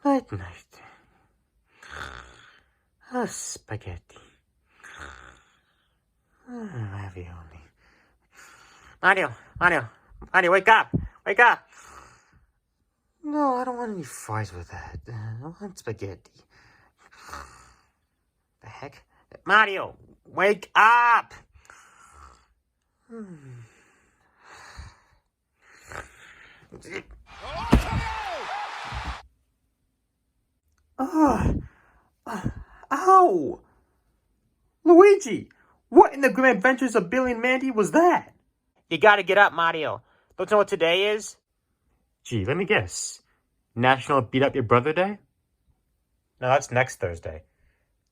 At night. Spaghetti. Ravioli. Mario, wake up! Wake up! No, I don't want any fries with that. I want spaghetti. The heck? Mario, wake up! Ow! Luigi! What in the Grim Adventures of Billy and Mandy was that? You gotta get up, Mario. Don't you know what today is? Gee, let me guess. National Beat Up Your Brother Day? No, that's next Thursday.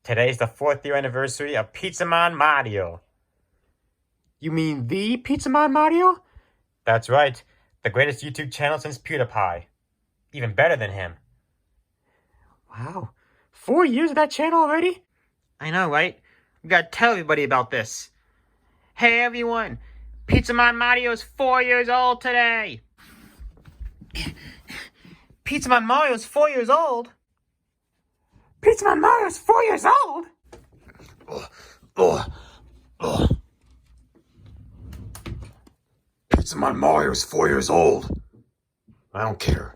Today's the 4th year anniversary of PizzamonMario. You mean the PizzamonMario? That's right. The greatest YouTube channel since PewDiePie. Even better than him. Wow. 4 years of that channel already? I know, right? We gotta tell everybody about this. Hey, everyone. PizzamonMario's 4 years old today. PizzamonMario's 4 years old? PizzamonMario's 4 years old? PizzamonMario's 4 years old. I don't care.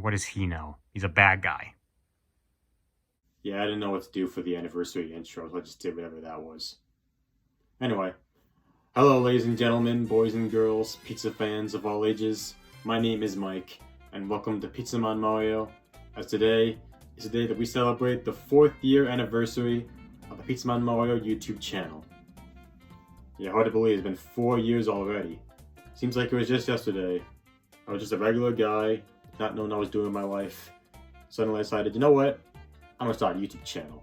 What does he know? He's a bad guy. Yeah, I didn't know what to do for the anniversary intro, so I just did whatever that was. Anyway, hello ladies and gentlemen, boys and girls, pizza fans of all ages. My name is Mike, and welcome to PizzamonMario, as today is the day that we celebrate the 4th year anniversary of the PizzamonMario YouTube channel. Yeah, hard to believe it's been 4 years already. Seems like it was just yesterday. I was just a regular guy, not knowing what I was doing in my life. Suddenly I decided, you know what? I'm gonna start a YouTube channel.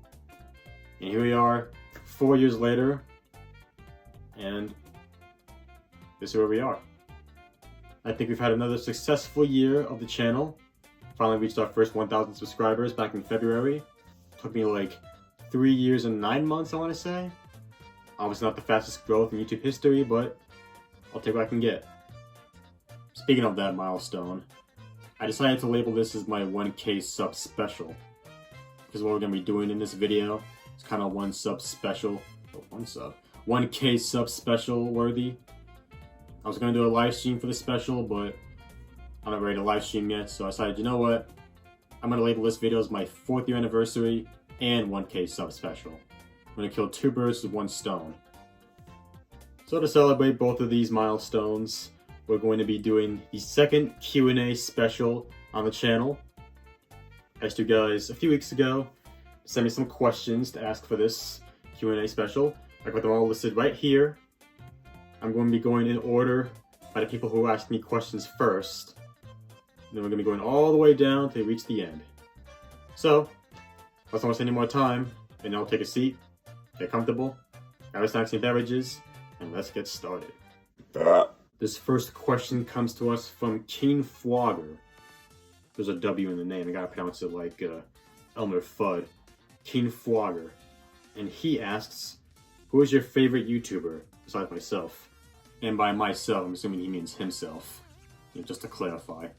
And here we are, 4 years later, and this is where we are. I think we've had another successful year of the channel. Finally reached our first 1,000 subscribers back in February. Took me like 3 years and 9 months, I want to say. Obviously not the fastest growth in YouTube history, but I'll take what I can get. Speaking of that milestone, I decided to label this as my 1K sub special. Because what we're going to be doing in this video is kind of 1K sub special worthy. I was going to do a live stream for the special, but I'm not ready to live stream yet, so I decided, you know what? I'm going to label this video as my 4th year anniversary and 1K sub special. I'm going to kill 2 birds with 1 stone. So to celebrate both of these milestones, we're going to be doing the second Q&A special on the channel. I asked you guys a few weeks ago to send me some questions to ask for this Q&A special. I got them all listed right here. I'm going to be going in order by the people who asked me questions first. Then we're going to be going all the way down till we reach the end. So, let's not waste any more time, and now take a seat, get comfortable, grab your snacks and beverages, and let's get started. This first question comes to us from King Flogger. There's a W in the name, I gotta pronounce it like Elmer Fudd. King Flogger. And he asks, who is your favorite YouTuber besides myself? And by myself, I'm assuming he means himself. Just to clarify.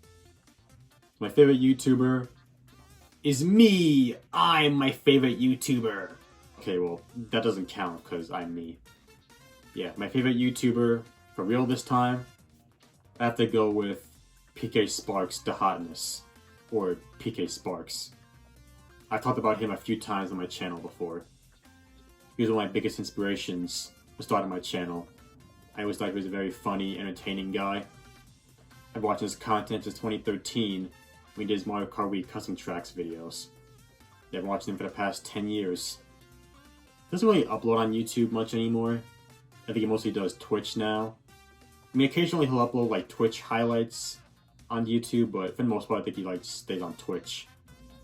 My favorite YouTuber is me! I'm my favorite YouTuber! Okay, well, that doesn't count because I'm me. Yeah, my favorite YouTuber, for real this time, I have to go with PK Sparks the Hotness. Or PK Sparks. I've talked about him a few times on my channel before. He was one of my biggest inspirations for starting my channel. I always thought he was a very funny, entertaining guy. I've watched his content since 2013 when he did his Mario Kart Wii custom tracks videos. I've watched him for the past 10 years. He doesn't really upload on YouTube much anymore. I think he mostly does Twitch now. I mean, occasionally he'll upload like Twitch highlights on YouTube, but for the most part I think he like stays on Twitch.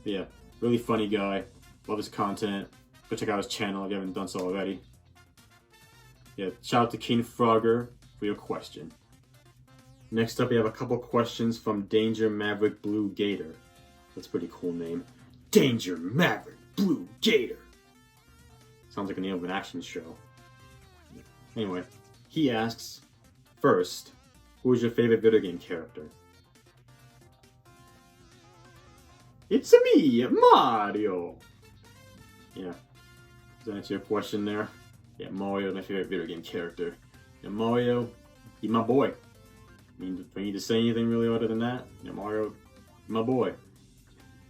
But yeah, really funny guy. Love his content. Go check out his channel if you haven't done so already. Yeah, shout out to King Frogger for your question. Next up we have a couple questions from Danger Maverick Blue Gator. That's a pretty cool name. Danger Maverick Blue Gator. Sounds like a name of an action show. Anyway, he asks, first, who is your favorite video game character? It's me, Mario! Yeah. Does that answer your question there? Yeah, Mario is my favorite video game character. Yeah, Mario, he's my boy. I mean, do I need to say anything really other than that? Yeah, Mario, my boy.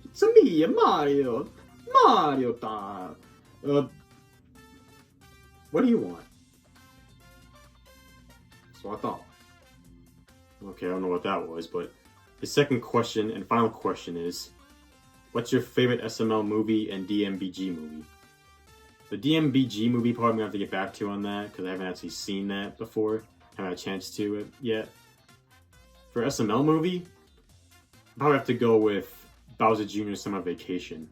It's me, Mario! Mario time! What do you want? So I thought. Okay, I don't know what that was, but the second question and final question is, what's your favorite SML movie and DMBG movie? The DMBG movie part I'm going to have to get back to on that, because I haven't actually seen that before. Haven't had a chance to it yet. For SML movie, I'll probably have to go with Bowser Jr. Summer Vacation.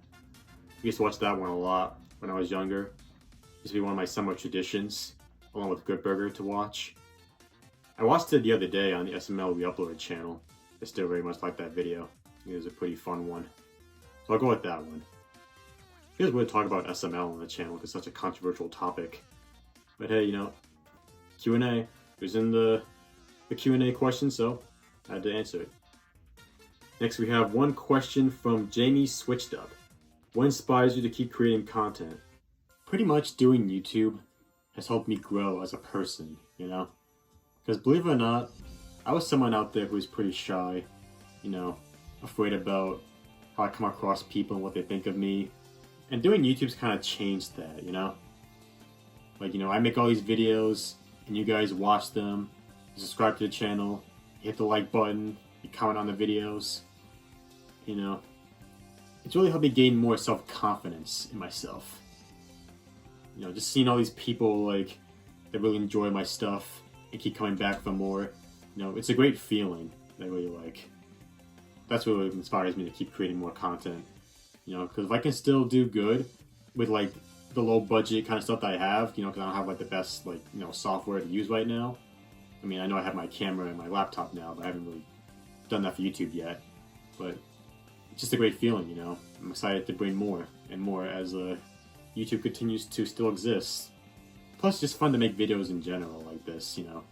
I used to watch that one a lot when I was younger. It used to be one of my summer traditions, along with Good Burger to watch. I watched it the other day on the SML Reuploaded channel. I still very much like that video. It was a pretty fun one. So I'll go with that one. You guys would talk about SML on the channel because it's such a controversial topic. But hey, you know, Q&A. It was in the Q&A question, so I had to answer it. Next we have one question from Jamie Switched Up. What inspires you to keep creating content? Pretty much doing YouTube has helped me grow as a person, you know? Because believe it or not, I was someone out there who was pretty shy, you know, afraid about how I come across people and what they think of me. And doing YouTube's kind of changed that, you know? Like, you know, I make all these videos, and you guys watch them, you subscribe to the channel, you hit the like button, you comment on the videos, you know? It's really helped me gain more self-confidence in myself. You know, just seeing all these people, like, that really enjoy my stuff and keep coming back for more, you know, it's a great feeling that I really like. That's what really inspires me to keep creating more content. You know, because if I can still do good with, like, the low budget kind of stuff that I have, you know, because I don't have, like, the best, like, you know, software to use right now. I mean, I know I have my camera and my laptop now, but I haven't really done that for YouTube yet. But it's just a great feeling, you know. I'm excited to bring more and more as YouTube continues to still exist. Plus, just fun to make videos in general like this, you know.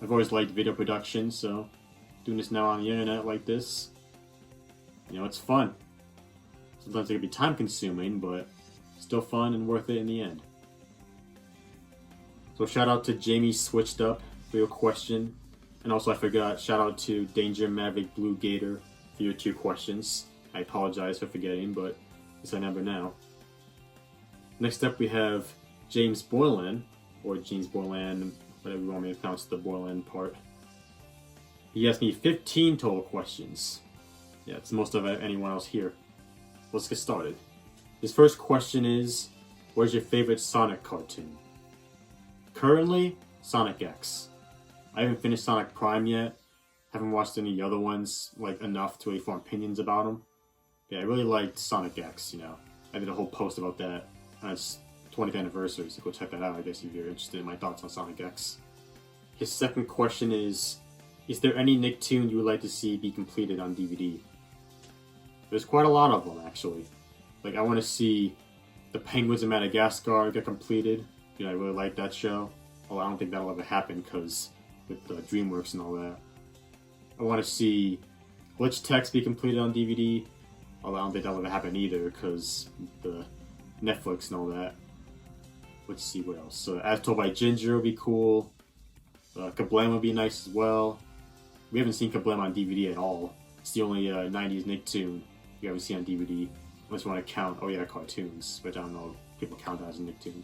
I've always liked video production, so doing this now on the internet like this, you know, it's fun. Sometimes it can be time consuming, but still fun and worth it in the end. So shout out to Jamie Switched Up for your question. And also I forgot, shout out to Danger Maverick Blue Gator for your 2 questions. I apologize for forgetting, but I guess I remember now. Next up we have James Boylan, or James Boylan, whatever you want me to pronounce the Boylan part. He asked me 15 total questions. Yeah, it's the most of anyone else here. Let's get started. His first question is, what is your favorite Sonic cartoon? Currently, Sonic X. I haven't finished Sonic Prime yet. Haven't watched any other ones, like, enough to really form opinions about them. Yeah, I really liked Sonic X, you know. I did a whole post about that on its 20th anniversary, so go check that out, I guess, if you're interested in my thoughts on Sonic X. His second question is there any Nicktoon you would like to see be completed on DVD? There's quite a lot of them, actually. Like, I want to see the Penguins of Madagascar get completed. You know, I really like that show. Although I don't think that'll ever happen, because with DreamWorks and all that. I want to see Glitch Text be completed on DVD. Although I don't think that'll ever happen either, because the Netflix and all that. Let's see what else. So, As Told by Ginger would be cool. Kablam would be nice as well. We haven't seen Kablam on DVD at all. It's the only 90s Nicktoon you haven't seen on DVD. Unless you want to count, oh yeah, cartoons, which I don't know if people count that as a Nicktoon.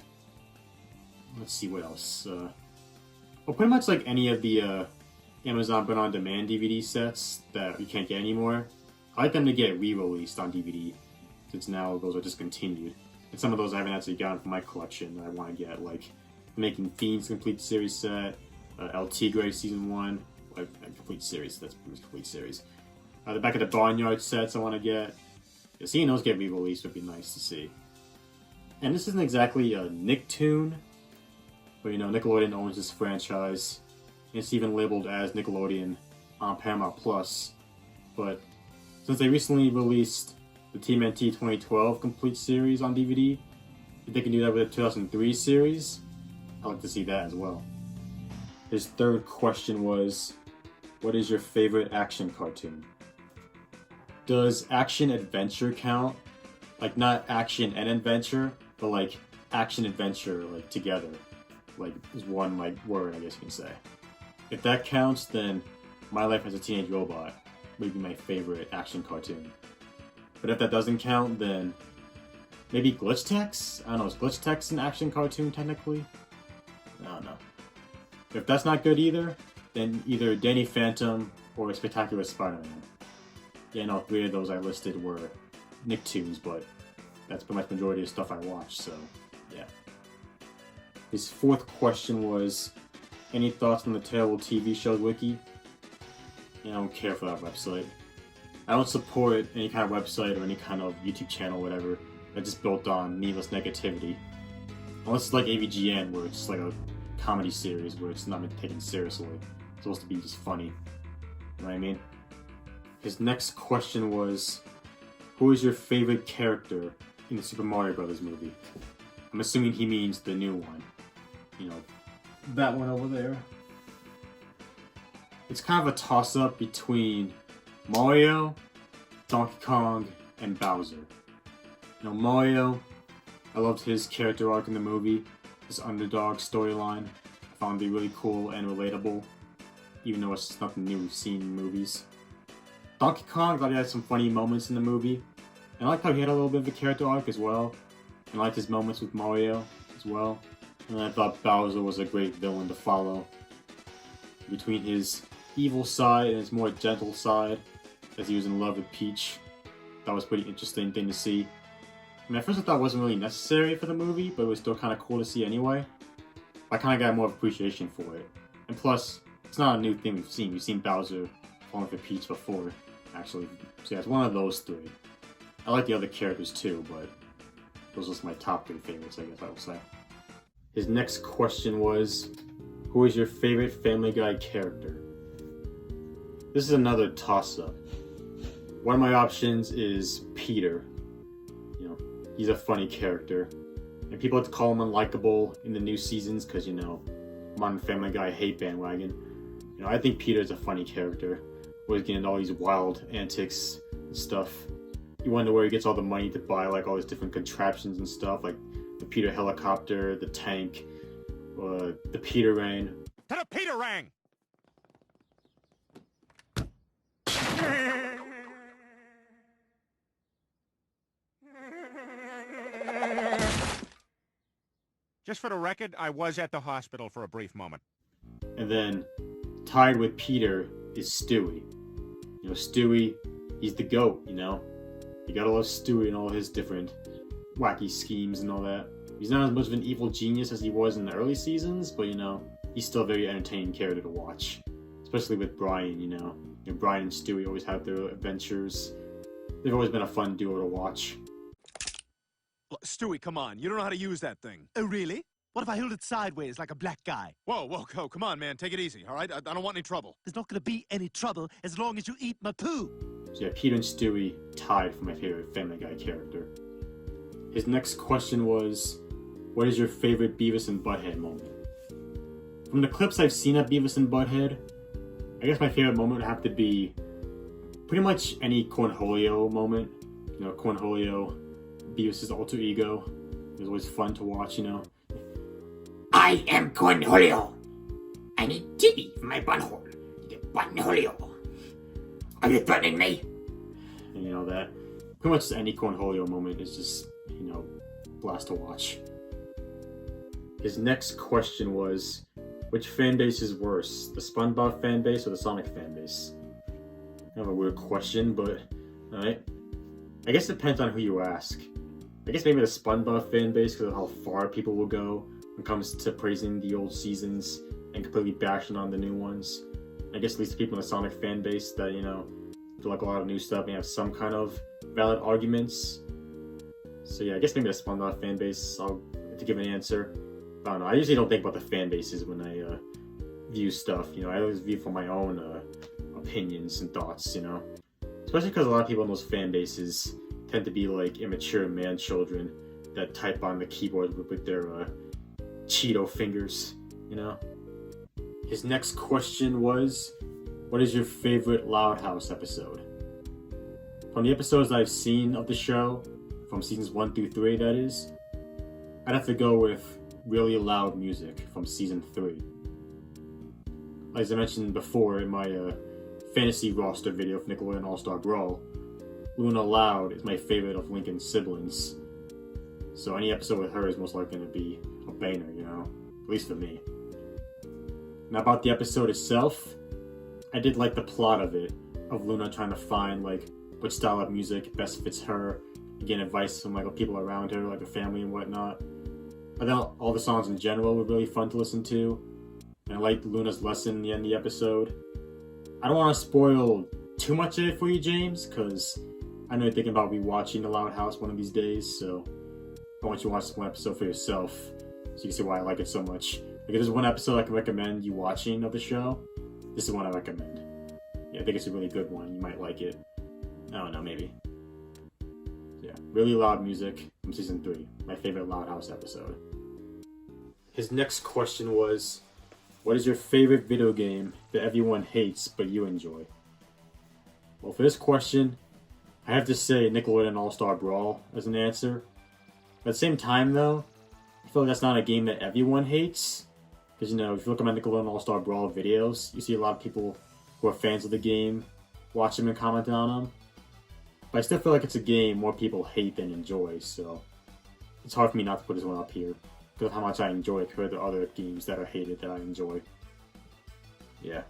Let's see what else. Well, pretty much like any of the Amazon But On Demand DVD sets that you can't get anymore. I like them to get re-released on DVD, since now those are discontinued. And some of those I haven't actually gotten from my collection that I want to get, like Making Fiends Complete Series set, El Tigre Season 1, complete series, that's pretty much complete series. The Back of the Barnyard sets I want to get. Yeah, seeing those get re-released would be nice to see. And this isn't exactly a Nicktoon, but you know, Nickelodeon owns this franchise. And it's even labeled as Nickelodeon on Paramount Plus. But since they recently released the TMNT 2012 complete series on DVD, if they can do that with the 2003 series, I'd like to see that as well. His third question was, what is your favorite action cartoon? Does action adventure count? Like not action and adventure, but like action adventure like together. Like is one like word, I guess you can say. If that counts, then My Life as a Teenage Robot would be my favorite action cartoon. But if that doesn't count, then maybe Glitch Tex? I don't know, is Glitch Tex an action cartoon technically? I don't know. If that's not good either, then either Danny Phantom or Spectacular Spider-Man. Yeah, no, 3 of those I listed were Nicktoons, but that's pretty much the majority of stuff I watched, so yeah. His 4th question was, any thoughts on the terrible TV shows wiki? Yeah, I don't care for that website. I don't support any kind of website or any kind of YouTube channel or whatever that's just built on needless negativity. Unless it's like AVGN, where it's like a comedy series where it's not meant taken seriously. It's supposed to be just funny. You know what I mean? His next question was, who is your favorite character in the Super Mario Bros. Movie? I'm assuming he means the new one. You know, that one over there. It's kind of a toss-up between Mario, Donkey Kong, and Bowser. You know, Mario, I loved his character arc in the movie, his underdog storyline. I found it to be really cool and relatable, even though it's just nothing new we've seen in movies. Donkey Kong, I thought he had some funny moments in the movie, and I liked how he had a little bit of a character arc as well, and I liked his moments with Mario as well. And I thought Bowser was a great villain to follow. Between his evil side and his more gentle side, as he was in love with Peach, that was a pretty interesting thing to see. I mean, at first I thought it wasn't really necessary for the movie, but it was still kind of cool to see anyway. I kind of got more appreciation for it. And plus, it's not a new thing we've seen. We've seen Bowser falling for Peach before, actually. So yeah, it's one of those 3. I like the other characters too, but those are just my top 3 favorites, I guess I would say. His next question was, who is your favorite Family Guy character? This is another toss-up. One of my options is Peter. You know, he's a funny character. And people have to call him unlikable in the new seasons because, you know, I'm on Family Guy hate bandwagon. You know, I think Peter's a funny character. Always getting all these wild antics and stuff. You wonder where he gets all the money to buy like all these different contraptions and stuff, like the Peter helicopter, the tank, the Peterang. To the Peterang! Just for the record, I was at the hospital for a brief moment. And then, tied with Peter is Stewie. You know, Stewie, he's the GOAT, you know? You gotta love Stewie and all his different wacky schemes and all that. He's not as much of an evil genius as he was in the early seasons, but, you know, he's still a very entertaining character to watch. Especially with Brian, you know. You know, Brian and Stewie always have their adventures. They've always been a fun duo to watch. Stewie, come on. You don't know how to use that thing. Oh, really? What if I hold it sideways like a black guy? Whoa, come on, man. Take it easy, all right? I don't want any trouble. There's not gonna be any trouble as long as you eat my poo. So yeah, Peter and Stewie tied for my favorite Family Guy character. His next question was, what is your favorite Beavis and Butthead moment? From the clips I've seen of Beavis and Butthead, I guess my favorite moment would have to be pretty much any Cornholio moment. You know, Cornholio, Beavis' alter ego. It was always fun to watch, you know. I am Cornholio. I need Tippy for my butthole. Buttonholio. Are you threatening me? And you know that. Pretty much any Cornholio moment is just, you know, blast to watch. His next question was, which fan base is worse, the SpongeBob fan base or the Sonic fan base? Kind of a weird question, but alright. I guess it depends on who you ask. I guess maybe the SpongeBob fan base because of how far people will go when it comes to praising the old seasons and completely bashing on the new ones. I guess at least the people in the Sonic fan base that, you know, do like a lot of new stuff and have some kind of valid arguments. So yeah, I guess maybe the SpongeBob fan base, I'll to give an answer. I don't know, I usually don't think about the fan bases when I view stuff, you know, I always view from my own opinions and thoughts, you know. Especially because a lot of people in those fan bases tend to be like immature man-children that type on the keyboard with their Cheeto fingers, you know. His next question was, what is your favorite Loud House episode? From the episodes that I've seen of the show, from seasons 1 through 3 that is, I'd have to go with really loud music from season 3. As I mentioned before in my fantasy roster video for Nickelodeon All-Star Brawl, Luna Loud is my favorite of Lincoln's siblings. So any episode with her is most likely going to be a banger, you know? At least for me. Now about the episode itself, I did like the plot of it, of Luna trying to find like what style of music best fits her, getting advice from like people around her, like her family and whatnot. I thought all the songs in general were really fun to listen to, and I liked Luna's lesson in the end of the episode. I don't want to spoil too much of it for you, James, because I know you're thinking about rewatching The Loud House one of these days, so I want you to watch this one episode for yourself, so you can see why I like it so much. Like, if there's one episode I can recommend you watching of the show, this is one I recommend. Yeah, I think it's a really good one. You might like it. I don't know, maybe. Yeah, really loud music from season 3. My favorite Loud House episode. His next question was, what is your favorite video game that everyone hates but you enjoy? Well, for this question, I have to say Nickelodeon All-Star Brawl as an answer. At the same time, though, I feel like that's not a game that everyone hates. Because, you know, if you look at my Nickelodeon All-Star Brawl videos, you see a lot of people who are fans of the game watch them and commenting on them. But I still feel like it's a game more people hate than enjoy, so it's hard for me not to put this one up here because of how much I enjoy it compared to other games that are hated that I enjoy. Yeah.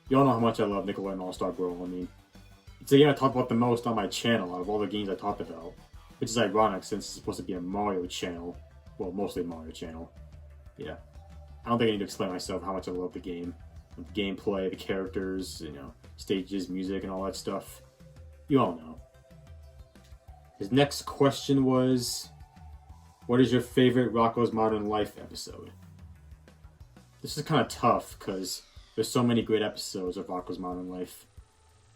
You all know how much I love Nickelodeon All-Star Brawl. I mean, it's the game I talked about the most on my channel out of all the games I talked about. Which is ironic since it's supposed to be a Mario channel. Well, mostly Mario channel. Yeah. I don't think I need to explain myself how much I love the game. The gameplay, the characters, you know, stages, music, and all that stuff. You all know. His next question was, what is your favorite Rocko's Modern Life episode? This is kind of tough because there's so many great episodes of Rocko's Modern Life.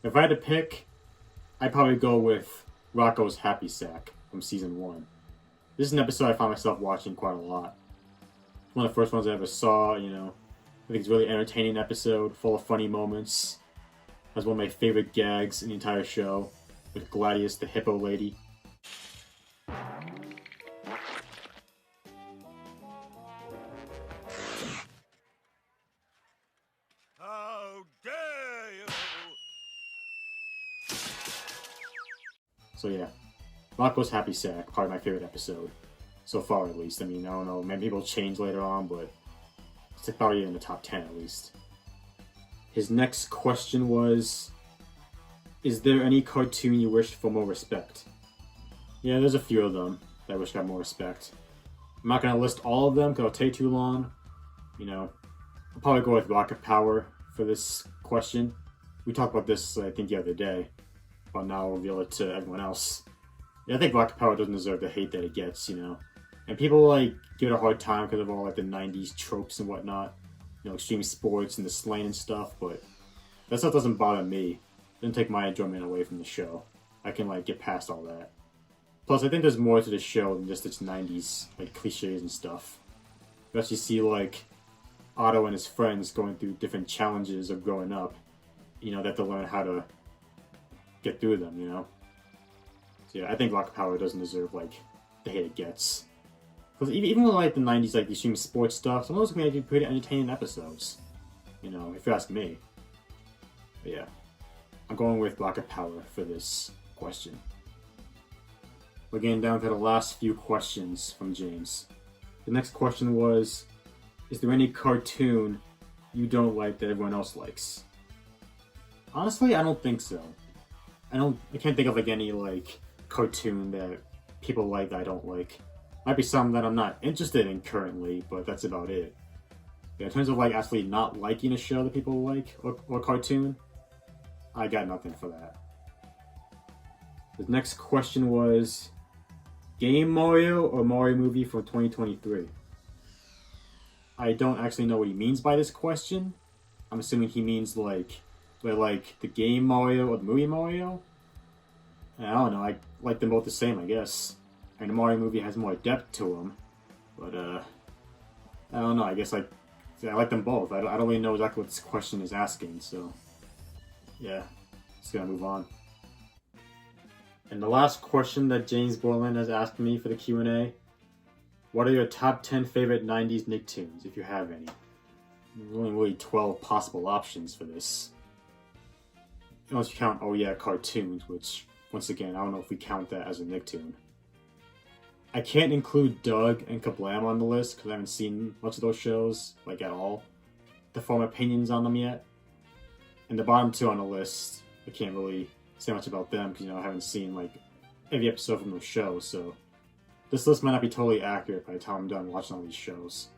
If I had to pick, I'd probably go with Rocko's Happy Sack from season 1. This is an episode I found myself watching quite a lot. One of the first ones I ever saw, you know. I think it's a really entertaining episode, full of funny moments. Has one of my favorite gags in the entire show, with Gladius the Hippo Lady. How dare you! So yeah, Rocko's Happy Sack, probably my favorite episode. So far, at least. I mean, I don't know, maybe it'll change later on, but it's probably in the top 10 at least. His next question was, is there any cartoon you wish for more respect? Yeah, there's a few of them that I wish got more respect. I'm not going to list all of them because it'll take too long. You know, I'll probably go with Rocket Power for this question. We talked about this, I think, the other day, but now I'll reveal it to everyone else. Yeah, I think Rocket Power doesn't deserve the hate that it gets, you know. And people, like, give it a hard time because of all, like, the 90s tropes and whatnot. You know, extreme sports and the slang and stuff, but that stuff doesn't bother me. It doesn't take my enjoyment away from the show. I can, like, get past all that. Plus, I think there's more to the show than just its 90s, like, cliches and stuff. You actually see, like, Otto and his friends going through different challenges of growing up. You know, they have to learn how to get through them, you know? So yeah, I think Rocket Power doesn't deserve, like, the hate it gets. Because even with, like, the 90s, like, the extreme sports stuff, some of those can be pretty entertaining episodes. You know, if you ask me. But yeah, I'm going with Rocket Power for this question. We're getting down to the last few questions from James. The next question was, is there any cartoon you don't like that everyone else likes? Honestly, I don't think so. I can't think of, like, any, like, cartoon that people like that I don't like. Might be some that I'm not interested in currently, but that's about it. Yeah, in terms of, like, actually not liking a show that people like, or cartoon, I got nothing for that. The next question was, Game Mario or Mario movie for 2023? I don't actually know what he means by this question. I'm assuming he means, like the game Mario or the movie Mario? I don't know, I like them both the same, I guess. I mean, the Mario movie has more depth to them, but, I don't know, I guess, like, I like them both. I don't really know exactly what this question is asking, so, yeah, just gonna move on. And the last question that James Borland has asked me for the Q&A, what are your top 10 favorite 90s Nicktoons, if you have any? There's only really 12 possible options for this. Unless you count, oh yeah, cartoons, which, once again, I don't know if we count that as a Nicktoon. I can't include Doug and Kablam on the list because I haven't seen much of those shows, like at all, to form opinions on them yet. And the bottom two on the list, I can't really say much about them because, I haven't seen like every episode from those shows, so this list might not be totally accurate by the time I'm done watching all these shows.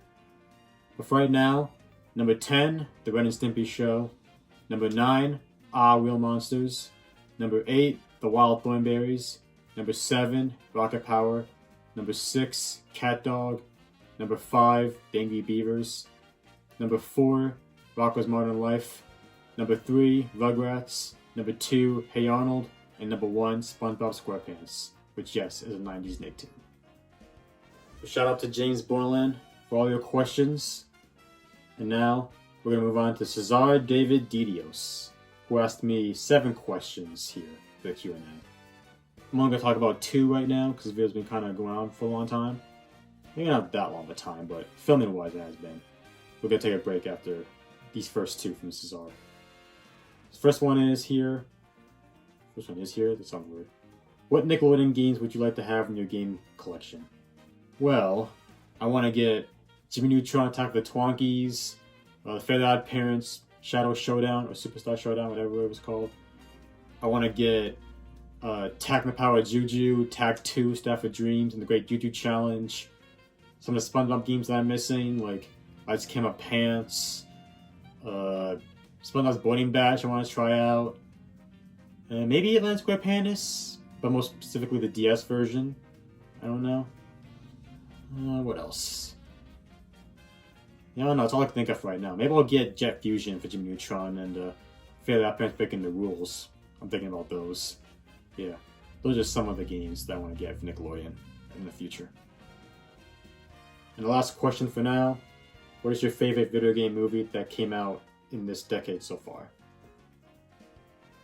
But for right now, number 10, The Ren and Stimpy Show. Number 9, Ah, Real Monsters. Number 8, The Wild Thornberrys. Number 7, Rocket Power. Number 6, Cat Dog. Number 5, The Angry Beavers. Number 4, Rocko's Modern Life. Number 3, Rugrats. Number 2, Hey Arnold. And number 1, SpongeBob SquarePants, which, yes, is a 90s Nicktoon. So shout out to James Borland for all your questions. And now, we're going to move on to Cesar David Didios, who asked me 7 questions here for the Q&A. I'm only going to talk about 2 right now, because the video's been kind of going on for a long time. Maybe not that long of a time, but filming-wise it has been. We're going to take a break after these first 2 from Cesar. The first one is here. That sounds weird. What Nickelodeon games would you like to have in your game collection? Well, I want to get Jimmy Neutron Attack of the Twonkies, the Fairly Odd Parents, Shadow Showdown, or Superstar Showdown, whatever it was called. I want to get Tacna Power Juju, Tag 2, Staff of Dreams, and the Great Juju Challenge. Some of the SpongeBob games that I'm missing, like Lights Camera Pants, SpongeBob's Boarding Bash I want to try out. Maybe Atlantic Square Pandas, but most specifically the DS version. I don't know. What else? Yeah, I don't know. It's all I can think of right now. Maybe I'll get Jet Fusion for Jimmy Neutron and Fairly Odd Parents Breaking the Rules. I'm thinking about those. Yeah, those are some of the games that I want to get for Nickelodeon in the future. And the last question for now, what is your favorite video game movie that came out in this decade so far?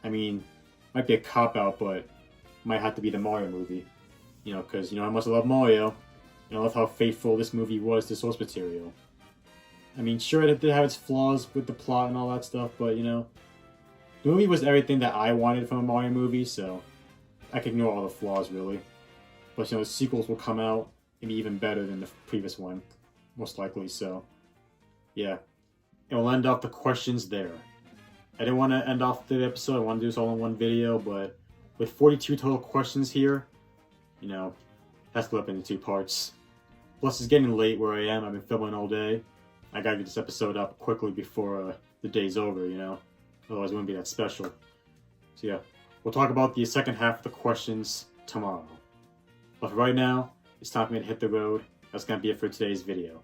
I mean, might be a cop-out, but might have to be the Mario movie. Because, how much I love Mario. I love how faithful this movie was to source material. I mean, sure, it did have its flaws with the plot and all that stuff, but, the movie was everything that I wanted from a Mario movie, so I can ignore all the flaws, really. Plus, the sequels will come out and be even better than the previous one, most likely, so, yeah. And we'll end off the questions there. I didn't want to end off the episode, I want to do this all in one video, but with 42 total questions here, that's split up into 2 parts. Plus, it's getting late where I am, I've been filming all day. I gotta get this episode up quickly before the day's over, otherwise it wouldn't be that special. So yeah, we'll talk about the second half of the questions tomorrow. But for right now, it's time for me to hit the road. That's gonna be it for today's video.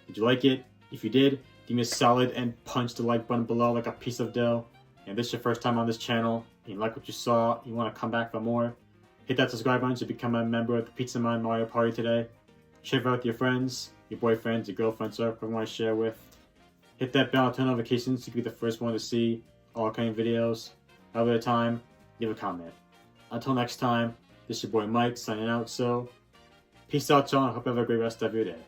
Did you like it? If you did, give me a solid and punch the like button below like a piece of dough. And if this is your first time on this channel, and you like what you saw, you want to come back for more, hit that subscribe button to become a member of the Pizzamon Mario Party today. Share it with your friends, your boyfriends, your girlfriends, or whoever you want to share with. Hit that bell and turn notifications to be the first one to see all kind of videos. Have a time, leave a comment. Until next time, this is your boy Mike signing out, so peace out y'all, and I hope you have a great rest of your day.